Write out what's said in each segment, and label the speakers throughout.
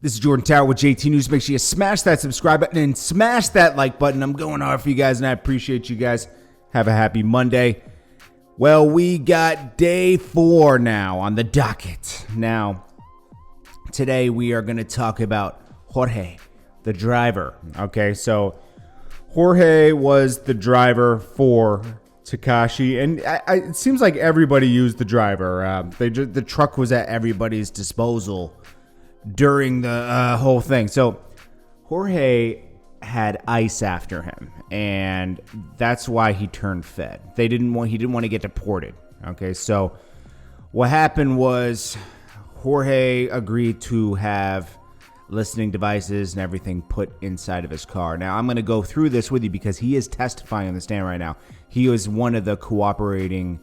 Speaker 1: This is Jordan Tower with JT News. Make sure you smash that subscribe button and smash that like button. I'm going hard for you guys, and I appreciate you guys. Have a happy Monday. Well, we got day 4 now on the docket. Now, today we are going to talk about Jorge, the driver. Okay, so Jorge was the driver for Tekashi, and it seems like everybody used the driver. The truck was at everybody's disposal during the whole thing. So Jorge had ICE after him, and that's why he turned Fed. He didn't want to get deported. Okay, so what happened was Jorge agreed to have listening devices and everything put inside of his car. Now, I'm going to go through this with you because he is testifying on the stand right now. He was one of the cooperating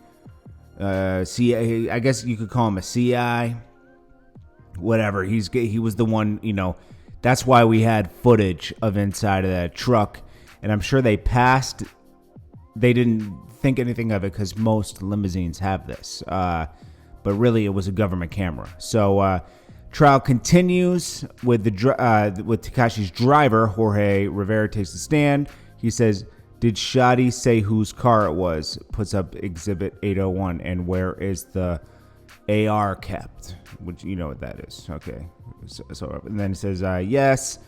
Speaker 1: CI, I guess you could call him a CI, whatever. He was the one, that's why we had footage of inside of that truck. And I'm sure they didn't think anything of it because most limousines have this. But really, it was a government camera. So, trial continues with Tekashi's driver. Jorge Rivera takes the stand. He says, "Did Shadi say whose car it was?" Puts up Exhibit 801. "And where is the AR kept?" Which you know what that is. Okay. So and then he says, "Yes."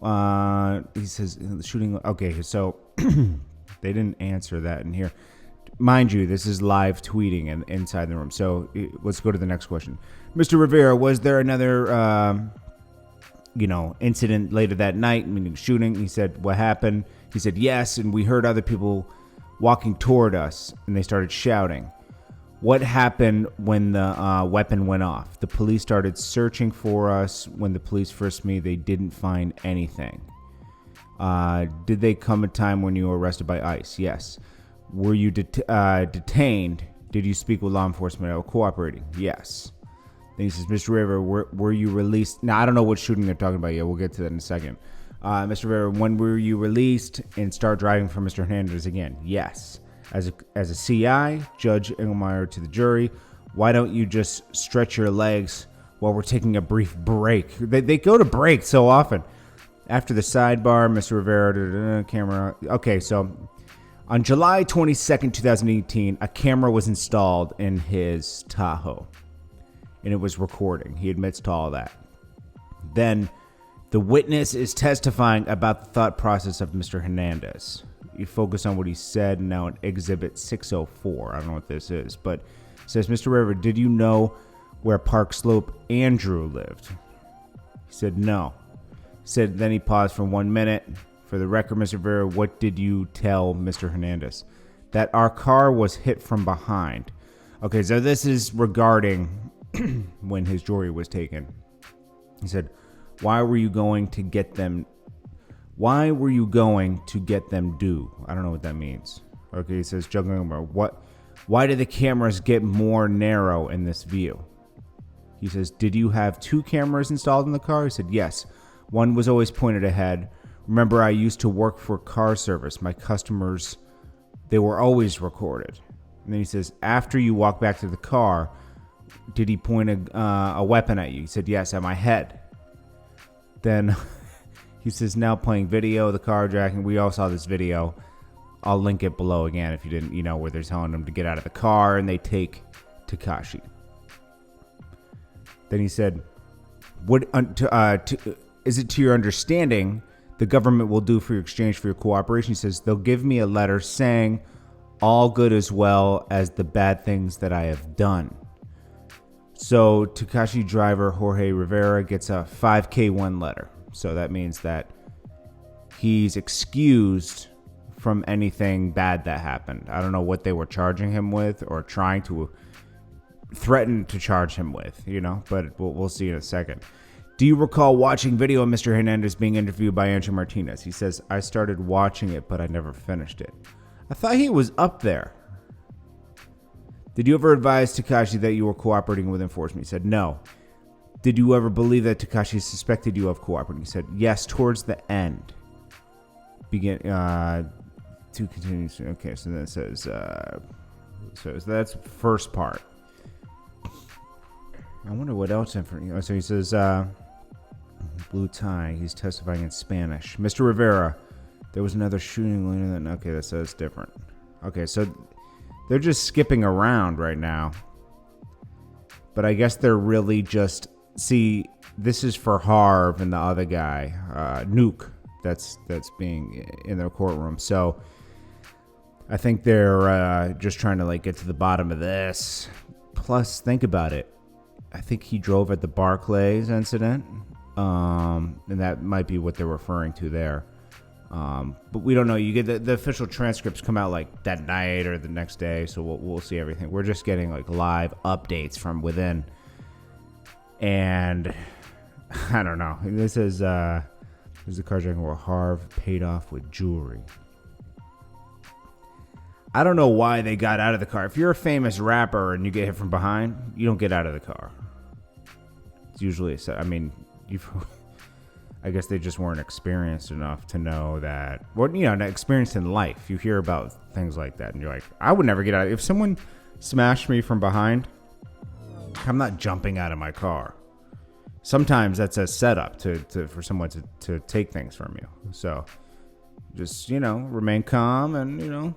Speaker 1: He says, "Shooting." Okay. So they didn't answer that in here. Mind you, this is live tweeting and inside the room. So let's go to the next question. Mr. Rivera, was there another, incident later that night, meaning shooting? He said, "What happened?" He said, "Yes, and we heard other people walking toward us, and they started shouting." What happened when the weapon went off? The police started searching for us. When the police frisked me, they didn't find anything. Did they come a time when you were arrested by ICE? Yes. Were you detained? Did you speak with law enforcement or cooperating? Yes. Then he says, "Mr. Rivera, were you released?" Now, I don't know what shooting they're talking about yet. We'll get to that in a second. Mr. Rivera, when were you released and start driving for Mr. Hernandez again? Yes. As a CI, Judge Engelmeyer to the jury, "Why don't you just stretch your legs while we're taking a brief break?" They go to break so often. After the sidebar, Mr. Rivera, camera. Okay, so on July 22nd, 2018, a camera was installed in his Tahoe, and it was recording. He admits to all that. Then the witness is testifying about the thought process of Mr. Hernandez. You focus on what he said now in Exhibit 604. I don't know what this is, but it says, "Mr. Rivera, did you know where Park Slope Andrew lived?" He said, "No." He said, then he paused for 1 minute. "For the record, Mr. Rivera, what did you tell Mr. Hernandez?" "That our car was hit from behind." Okay, so this is regarding when his jewelry was taken. He said, Why were you going to get them due?" I don't know what that means. Okay, he says, "Why did the cameras get more narrow in this view?" He says, "Did you have 2 cameras installed in the car?" He said, "Yes. One was always pointed ahead. Remember, I used to work for car service. My customers, they were always recorded." And then he says, "After you walk back to the car, did he point a weapon at you?" He said, "Yes, at my head." Then he says, now playing video, the carjacking. We all saw this video. I'll link it below again if you didn't, where they're telling him to get out of the car and they take Tekashi. Then he said, is it to your understanding the government will do for your exchange for your cooperation?" He says, "They'll give me a letter saying all good as well as the bad things that I have done." So Tekashi driver Jorge Rivera gets a 5K1 letter. So that means that he's excused from anything bad that happened. I don't know what they were charging him with or trying to threaten to charge him with, but we'll see in a second. "Do you recall watching video of Mr. Hernandez being interviewed by Andrew Martinez?" He says, "I started watching it, but I never finished it. I thought he was up there." "Did you ever advise Tekashi that you were cooperating with enforcement?" He said, "No." "Did you ever believe that Tekashi suspected you of cooperating?" He said, "Yes, towards the end." To continue. Okay, so then it says, so that's first part. I wonder what else. So he says, blue tie. He's testifying in Spanish. Mr. Rivera, there was another shooting later than... Okay, that says different. Okay, so they're just skipping around right now. But I guess they're really just... See, this is for Harv and the other guy, Nuke, that's being in their courtroom. So I think they're just trying to like get to the bottom of this. Plus, think about it. I think he drove at the Barclays incident, and that might be what they're referring to there. But we don't know. You get the official transcripts come out like that night or the next day, so we'll see everything. We're just getting like live updates from within. And I don't know. This is the carjacking where Harv paid off with jewelry. I don't know why they got out of the car. If you're a famous rapper and you get hit from behind, you don't get out of the car. It's usually, I mean, I guess they just weren't experienced enough to know that. Well, not experienced in life. You hear about things like that, and you're like, I would never get out. If someone smashed me from behind, I'm not jumping out of my car. Sometimes that's a setup for someone to take things from you. So just, remain calm and,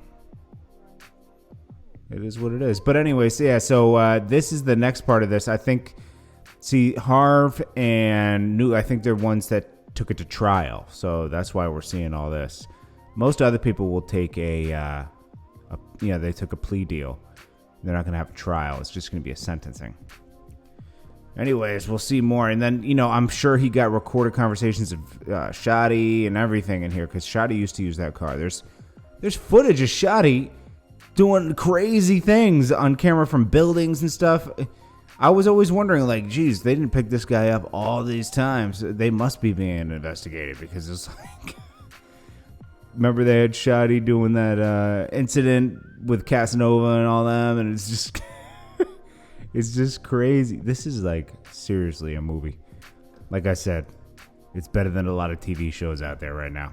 Speaker 1: it is what it is. But anyways, yeah, so this is the next part of this. I think, Harv and Nuke, I think they're ones that took it to trial. So that's why we're seeing all this. Most other people will take they took a plea deal. They're not going to have a trial. It's just going to be a sentencing. Anyways, we'll see more. And then, I'm sure he got recorded conversations of Shotty and everything in here because Shotty used to use that car. There's footage of Shotty doing crazy things on camera from buildings and stuff. I was always wondering, like, geez, they didn't pick this guy up all these times. They must be being investigated because it's like... Remember they had Shotty doing that incident with Casanova and all them, and it's just it's just crazy. This is like seriously a movie. Like I said, it's better than a lot of TV shows out there right now.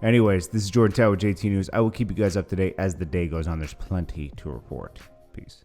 Speaker 1: Anyways, this is Jordan Tower with JT News. I will keep you guys up to date as the day goes on. There's plenty to report. Peace.